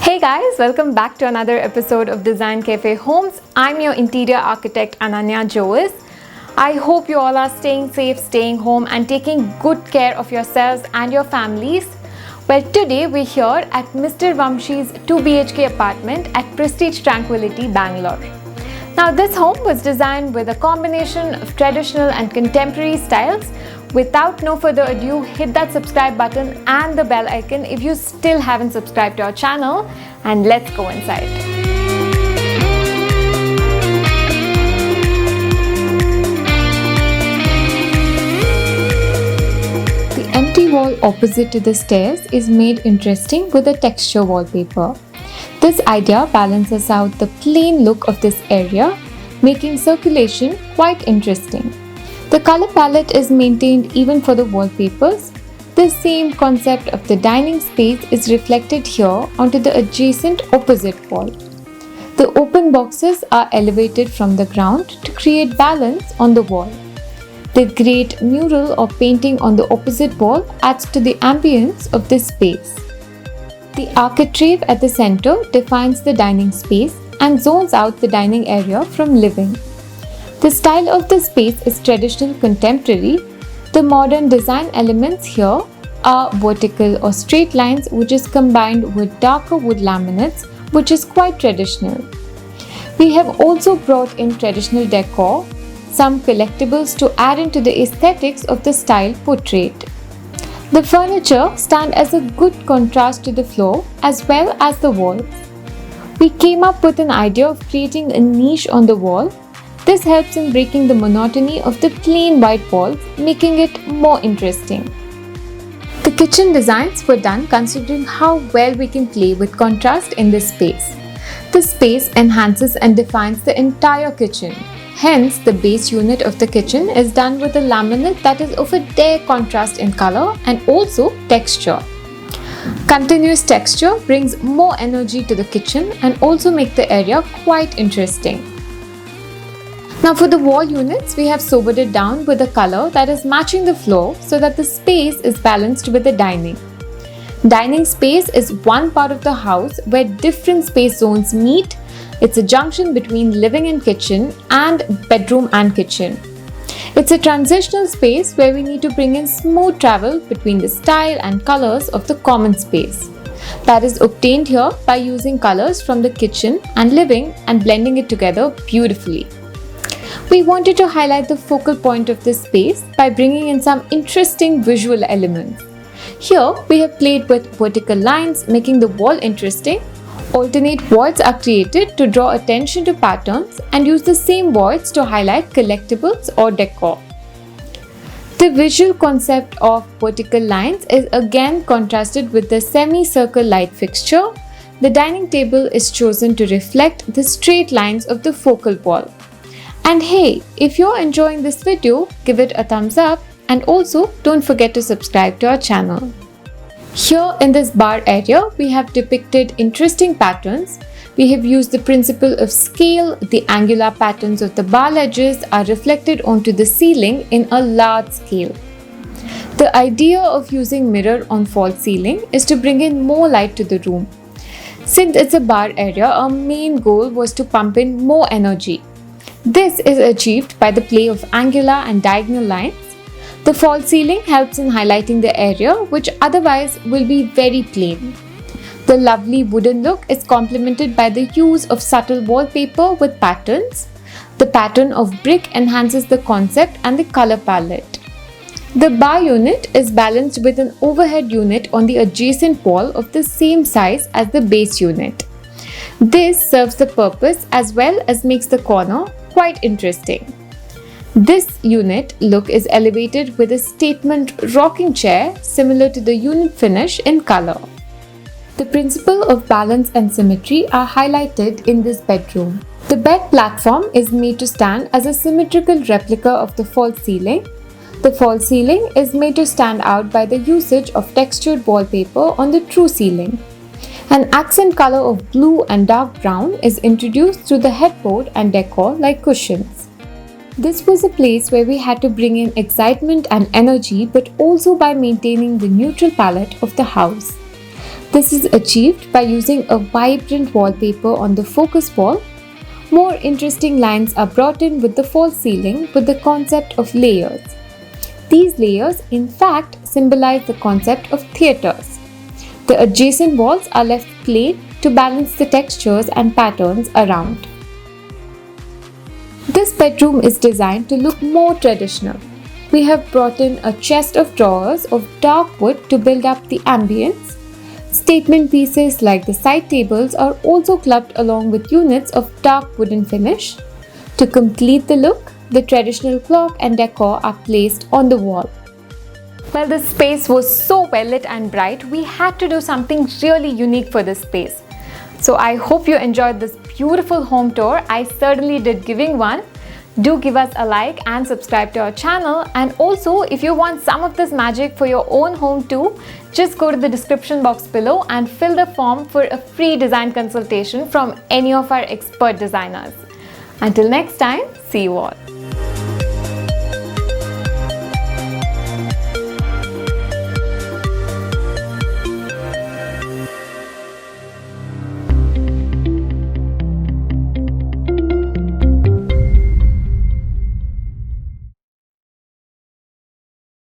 Hey guys, welcome back to another episode of Design Cafe Homes. I'm your interior architect Ananya Jois. I hope you all are staying safe, staying home and taking good care of yourselves and your families. Well, today we're here at Mr. Vamshi's 2 BHK apartment at Prestige Tranquility, Bangalore. Now this home was designed with a combination of traditional and contemporary styles. Without no further ado, hit that subscribe button and the bell icon if you still haven't subscribed to our channel, and let's go inside. The empty wall opposite to the stairs is made interesting with a texture wallpaper. This idea balances out the plain look of this area, making circulation quite interesting. The color palette is maintained even for the wallpapers. The same concept of the dining space is reflected here onto the adjacent opposite wall. The open boxes are elevated from the ground to create balance on the wall. The great mural or painting on the opposite wall adds to the ambience of this space. The architrave at the center defines the dining space and zones out the dining area from living. The style of the space is traditional contemporary. The modern design elements here are vertical or straight lines, which is combined with darker wood laminates, which is quite traditional. We have also brought in traditional decor, some collectibles to add into the aesthetics of the style portrayed. The furniture stand as a good contrast to the floor as well as the walls. We came up with an idea of creating a niche on the wall. This helps in breaking the monotony of the plain white walls, making it more interesting. The kitchen designs were done considering how well we can play with contrast in this space. The space enhances and defines the entire kitchen. Hence, the base unit of the kitchen is done with a laminate that is of a rare contrast in color and also texture. Continuous texture brings more energy to the kitchen and also make the area quite interesting. Now for the wall units, we have sobered it down with a color that is matching the floor so that the space is balanced with the dining. Dining space is one part of the house where different space zones meet. It's a junction between living and kitchen and bedroom and kitchen. It's a transitional space where we need to bring in smooth travel between the style and colors of the common space. That is obtained here by using colors from the kitchen and living and blending it together beautifully. We wanted to highlight the focal point of this space by bringing in some interesting visual elements. Here we have played with vertical lines, making the wall interesting. Alternate voids are created to draw attention to patterns and use the same voids to highlight collectibles or decor. The visual concept of vertical lines is again contrasted with the semicircle light fixture. The dining table is chosen to reflect the straight lines of the focal wall. And hey, if you're enjoying this video, give it a thumbs up and also don't forget to subscribe to our channel. Here in this bar area, we have depicted interesting patterns. We have used the principle of scale. The angular patterns of the bar ledges are reflected onto the ceiling in a large scale. The idea of using mirror on false ceiling is to bring in more light to the room. Since it's a bar area, our main goal was to pump in more energy. This is achieved by the play of angular and diagonal lines. The false ceiling helps in highlighting the area, which otherwise will be very plain. The lovely wooden look is complemented by the use of subtle wallpaper with patterns. The pattern of brick enhances the concept and the color palette. The bar unit is balanced with an overhead unit on the adjacent wall of the same size as the base unit. This serves the purpose as well as makes the corner quite interesting. This unit look is elevated with a statement rocking chair similar to the unit finish in color. The principle of balance and symmetry are highlighted in this bedroom. The bed platform is made to stand as a symmetrical replica of the false ceiling. The false ceiling is made to stand out by the usage of textured wallpaper on the true ceiling. An accent color of blue and dark brown is introduced through the headboard and decor like cushions. This was a place where we had to bring in excitement and energy, but also by maintaining the neutral palette of the house. This is achieved by using a vibrant wallpaper on the focus wall. More interesting lines are brought in with the false ceiling with the concept of layers. These layers, in fact, symbolize the concept of theatres. The adjacent walls are left plain to balance the textures and patterns around. This bedroom is designed to look more traditional. We have brought in a chest of drawers of dark wood to build up the ambience. Statement pieces like the side tables are also clubbed along with units of dark wooden finish. To complete the look, the traditional clock and decor are placed on the wall. Well, this space was so well lit and bright, we had to do something really unique for this space. So I hope you enjoyed this beautiful home tour. I certainly did giving one. Do give us a like and subscribe to our channel. And also, if you want some of this magic for your own home too, just go to the description box below and fill the form for a free design consultation from any of our expert designers. Until next time, see you all.